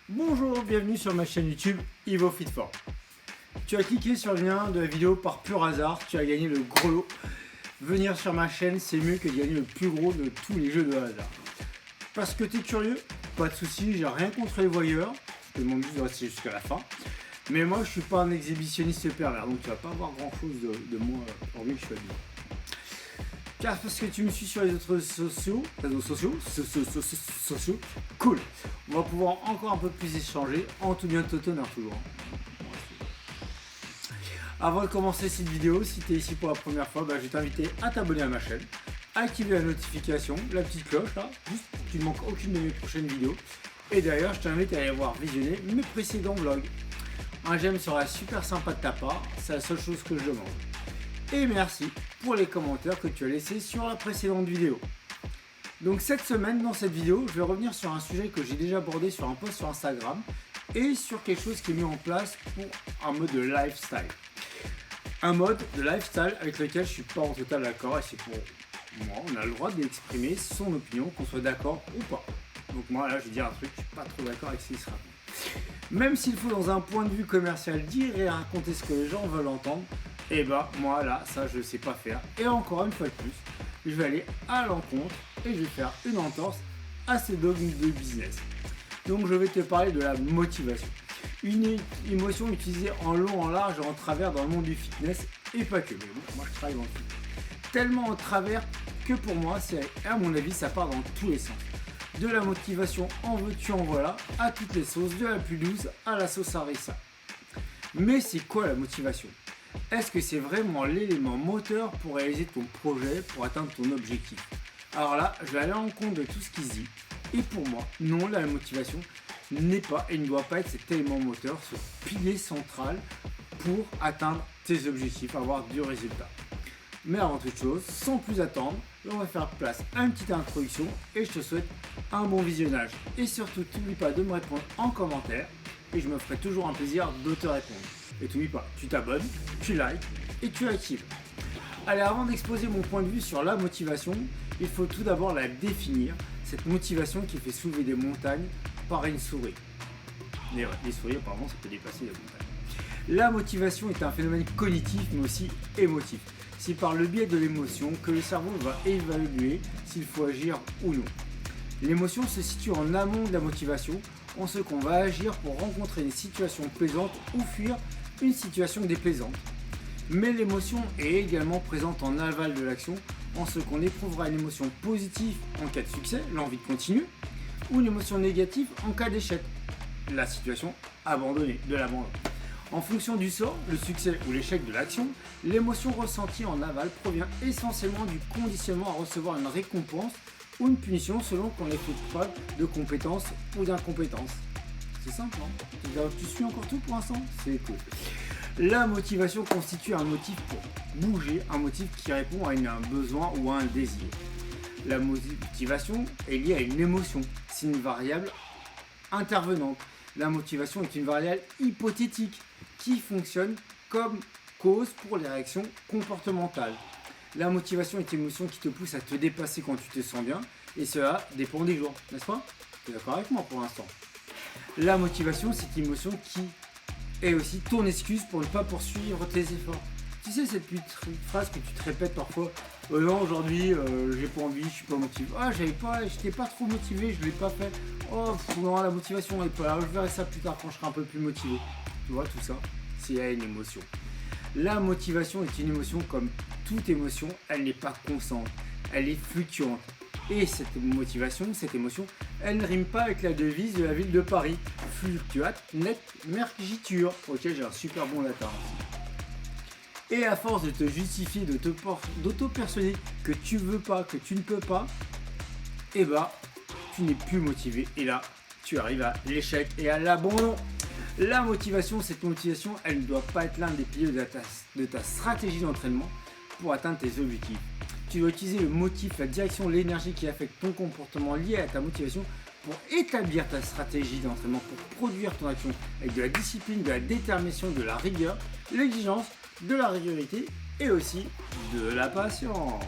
Bonjour, bienvenue sur ma chaîne YouTube Ivo Fit Form. Tu as cliqué sur le lien de la vidéo par pur hasard, tu as gagné le gros lot. Venir sur ma chaîne, c'est mieux que de gagner le plus gros de tous les jeux de hasard. Parce que tu es curieux, pas de soucis, j'ai rien contre les voyeurs. Je te demande juste de rester jusqu'à la fin. Mais moi, je suis pas un exhibitionniste pervers, donc tu vas pas voir grand chose de moi, hormis que je suis habillé. Car parce que tu me suis sur les autres réseaux sociaux, cool. On va pouvoir encore un peu plus échanger en tout bien tout honneur toujours. Avant de commencer cette vidéo, si tu es ici pour la première fois, je vais t'inviter à t'abonner à ma chaîne, à activer la notification, la petite cloche là, juste pour que tu ne manques aucune de mes prochaines vidéos. Et d'ailleurs, je t'invite à aller voir visionner mes précédents vlogs. Un j'aime serait super sympa de ta part, c'est la seule chose que je demande. Et merci pour les commentaires que tu as laissés sur la précédente vidéo. Donc cette semaine, dans cette vidéo, je vais revenir sur un sujet que j'ai déjà abordé sur un post sur Instagram et sur quelque chose qui est mis en place pour un mode de lifestyle. Un mode de lifestyle avec lequel je ne suis pas en total d'accord et c'est pour moi, on a le droit d'exprimer son opinion, qu'on soit d'accord ou pas. Donc moi là, je vais dire un truc, je ne suis pas trop d'accord avec ce qui se raconte. Même s'il faut dans un point de vue commercial dire et raconter ce que les gens veulent entendre, et moi là, ça je sais pas faire. Et encore une fois de plus, je vais aller à l'encontre et je vais faire une entorse à ces dogmes de business. Donc je vais te parler de la motivation. Une émotion utilisée en long, en large et en travers dans le monde du fitness et pas que. Mais bon, moi je travaille dans le fitness. Tellement en travers que pour moi, à mon avis, ça part dans tous les sens. De la motivation en veux-tu en voilà, à toutes les sauces, de la plus douce à la sauce harissa. Mais c'est quoi la motivation ? Est-ce que c'est vraiment l'élément moteur pour réaliser ton projet, pour atteindre ton objectif ? Alors là, je vais aller en compte de tout ce qui se dit. Et pour moi, non, la motivation n'est pas et ne doit pas être cet élément moteur, ce pilier central pour atteindre tes objectifs, avoir du résultat. Mais avant toute chose, sans plus attendre, on va faire place à une petite introduction et je te souhaite un bon visionnage. Et surtout, n'oublie pas de me répondre en commentaire et je me ferai toujours un plaisir de te répondre. Et n'oublie pas, tu t'abonnes, tu likes et tu actives. Allez, avant d'exposer mon point de vue sur la motivation, il faut tout d'abord la définir, cette motivation qui fait soulever des montagnes par une souris. Mais ouais, les souris apparemment ça peut dépasser les montagnes. La motivation est un phénomène cognitif mais aussi émotif. C'est par le biais de l'émotion que le cerveau va évaluer s'il faut agir ou non. L'émotion se situe en amont de la motivation, en ce qu'on va agir pour rencontrer une situation plaisante ou fuir une situation déplaisante. Mais l'émotion est également présente en aval de l'action, en ce qu'on éprouvera une émotion positive en cas de succès, l'envie de continuer, ou une émotion négative en cas d'échec, la situation abandonnée, de l'abandon. En fonction du sort, le succès ou l'échec de l'action, l'émotion ressentie en aval provient essentiellement du conditionnement à recevoir une récompense ou une punition selon qu'on ait fait preuve de compétence ou d'incompétence. C'est simple, hein ? Tu suis encore tout pour l'instant ? C'est cool. La motivation constitue un motif pour bouger, un motif qui répond à un besoin ou à un désir. La motivation est liée à une émotion, c'est une variable intervenante. La motivation est une variable hypothétique qui fonctionne comme cause pour les réactions comportementales. La motivation est une émotion qui te pousse à te dépasser quand tu te sens bien, et cela dépend des jours, n'est-ce pas ? Tu es d'accord avec moi pour l'instant ? La motivation, c'est une émotion qui est aussi ton excuse pour ne pas poursuivre tes efforts. Tu sais cette petite phrase que tu te répètes parfois, non aujourd'hui j'ai pas envie, je suis pas motivé. Ah j'étais pas trop motivé, je l'ai pas fait. Oh non, la motivation est pas là, je verrai ça plus tard quand je serai un peu plus motivé. Tu vois tout ça, c'est une émotion. La motivation est une émotion comme toute émotion, elle n'est pas constante, elle est fluctuante. Et cette motivation, cette émotion, elle ne rime pas avec la devise de la ville de Paris. Fluctuate, net, mergiture. Ok, j'ai un super bon latin. Et à force de te justifier, d'auto-persuader que tu veux pas, que tu ne peux pas, tu n'es plus motivé. Et là, tu arrives à l'échec et à l'abandon. La motivation, cette motivation, elle ne doit pas être l'un des piliers de ta stratégie d'entraînement pour atteindre tes objectifs. Tu dois utiliser le motif, la direction, l'énergie qui affecte ton comportement lié à ta motivation pour établir ta stratégie d'entraînement, pour produire ton action avec de la discipline, de la détermination, de la rigueur, l'exigence, de la régularité et aussi de la patience.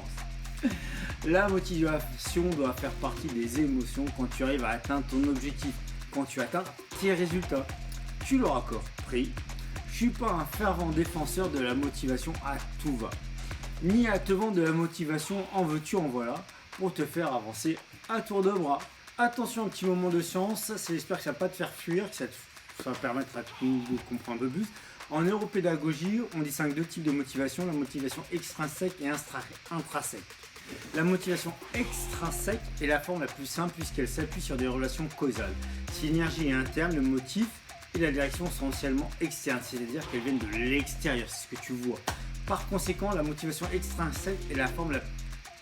La motivation doit faire partie des émotions quand tu arrives à atteindre ton objectif, quand tu atteins tes résultats. Tu l'auras compris, je suis pas un fervent défenseur de la motivation à tout va, ni à te vendre de la motivation en veux-tu en voilà pour te faire avancer à tour de bras. Attention, un petit moment de science, j'espère que ça va pas te faire fuir, que ça va permettre à tout de comprendre un peu plus. En neuropédagogie, on distingue deux types de motivation, la motivation extrinsèque et intrinsèque. La motivation extrinsèque est la forme la plus simple puisqu'elle s'appuie sur des relations causales. Si l'énergie est interne, le motif et la direction sont essentiellement externes, c'est-à-dire qu'elles viennent de l'extérieur, c'est ce que tu vois. Par conséquent, la motivation extrinsèque est la forme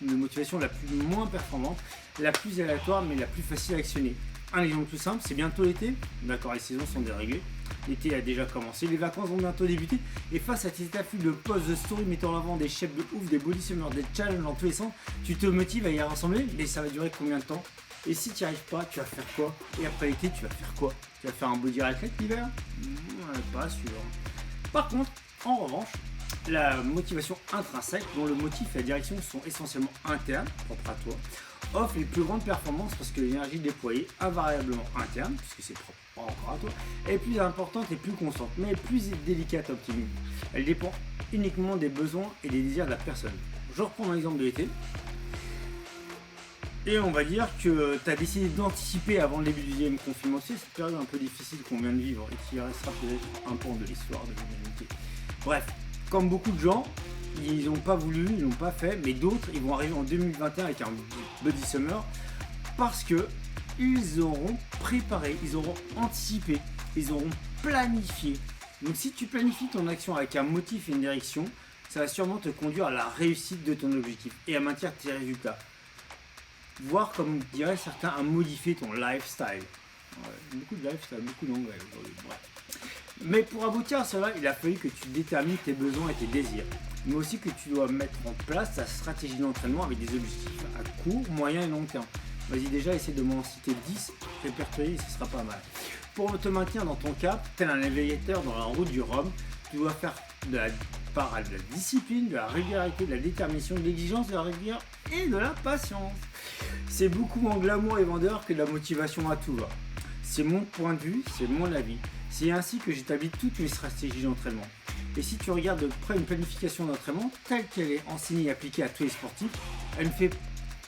de motivation la plus moins performante, la plus aléatoire mais la plus facile à actionner. Un exemple tout simple, c'est bientôt l'été, d'accord, les saisons sont déréglées, l'été a déjà commencé, les vacances vont bientôt débuter, et face à tes afflux de posts de story mettant en avant des chefs de ouf, des body sumers, des challenges dans tous les sens, tu te motives à y rassembler, mais ça va durer combien de temps? Et si tu n'y arrives pas, tu vas faire quoi? Et après l'été, tu vas faire quoi? Tu vas faire un body raclette l'hiver? Pas sûr. Par contre, en revanche, la motivation intrinsèque, dont le motif et la direction sont essentiellement internes, propres à toi, offre les plus grandes performances parce que l'énergie déployée, invariablement interne, puisque c'est propre encore à toi, est plus importante et plus constante, mais plus délicate à obtenir. Elle dépend uniquement des besoins et des désirs de la personne. Je reprends l'exemple de l'été. Et on va dire que tu as décidé d'anticiper avant le début du deuxième confinement, c'est cette période un peu difficile qu'on vient de vivre et qui restera peut-être un pan de l'histoire de l'humanité. Bref, comme beaucoup de gens, ils n'ont pas voulu, ils n'ont pas fait, mais d'autres, ils vont arriver en 2021 avec un body summer parce que ils auront préparé, ils auront anticipé, ils auront planifié. Donc si tu planifies ton action avec un motif et une direction, ça va sûrement te conduire à la réussite de ton objectif et à maintenir tes résultats. Voire, comme diraient certains, à modifier ton lifestyle. Ouais, beaucoup de lifestyle, beaucoup d'anglais aujourd'hui. Bref. Mais pour aboutir à cela, il a fallu que tu détermines tes besoins et tes désirs. Mais aussi que tu dois mettre en place ta stratégie d'entraînement avec des objectifs à court, moyen et long terme. Vas-y déjà, essaie de m'en citer 10, répertorier, ce sera pas mal. Pour te maintenir dans ton cap, tel un navigateur dans la route du Rhum, tu dois faire de la discipline, de la régularité, de la détermination, de l'exigence, de la rigueur et de la patience. C'est beaucoup moins glamour et vendeur que de la motivation à tout va. C'est mon point de vue, c'est mon avis. C'est ainsi que j'établis toutes mes stratégies d'entraînement. Et si tu regardes de près une planification d'entraînement telle qu'elle est enseignée et appliquée à tous les sportifs, elle ne fait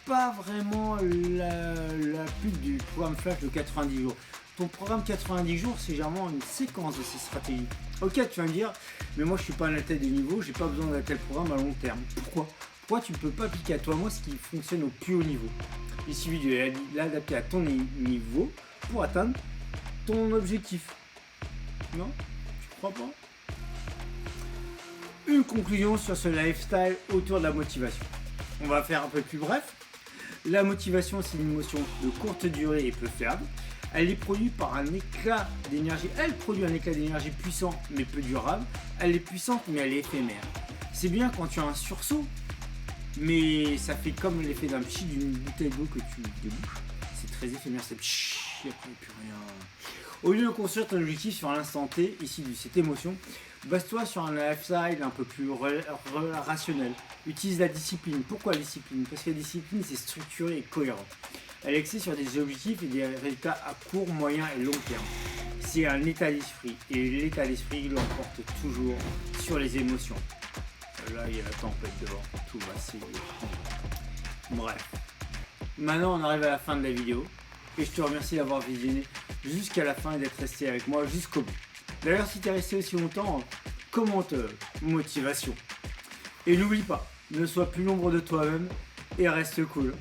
pas vraiment la pub du programme Flash de 90 jours. Ton programme 90 jours, c'est généralement une séquence de ces stratégies. Ok, tu vas me dire, mais moi je suis pas un athlète de niveau, j'ai pas besoin d'un tel programme à long terme. Pourquoi tu ne peux pas appliquer à toi moi ce qui fonctionne au plus haut niveau? Il suffit de l'adapter à ton niveau pour atteindre ton objectif. Non? Tu crois pas? Une conclusion sur ce lifestyle autour de la motivation. On va faire un peu plus bref. La motivation, c'est une émotion de courte durée et peu fiable. Elle est produite par un éclat d'énergie. Elle produit un éclat d'énergie puissant mais peu durable. Elle est puissante mais elle est éphémère. C'est bien quand tu as un sursaut, mais ça fait comme l'effet d'un pchi d'une bouteille d'eau que tu débouches. C'est très éphémère, c'est pchi, et après plus rien. Au lieu de construire ton objectif sur l'instant T, ici de cette émotion, base-toi sur un lifestyle un peu plus rationnel. Utilise la discipline. Pourquoi la discipline? Parce que la discipline, c'est structuré et cohérent. Elle est axée sur des objectifs et des résultats à court, moyen et long terme. C'est un état d'esprit. Et l'état d'esprit l'emporte toujours sur les émotions. Là, il y a la tempête dehors. Tout va s'élever. Bref. Maintenant, on arrive à la fin de la vidéo. Et je te remercie d'avoir visionné jusqu'à la fin et d'être resté avec moi jusqu'au bout. D'ailleurs, si tu es resté aussi longtemps, commente motivation. Et n'oublie pas, ne sois plus l'ombre de toi-même et reste cool.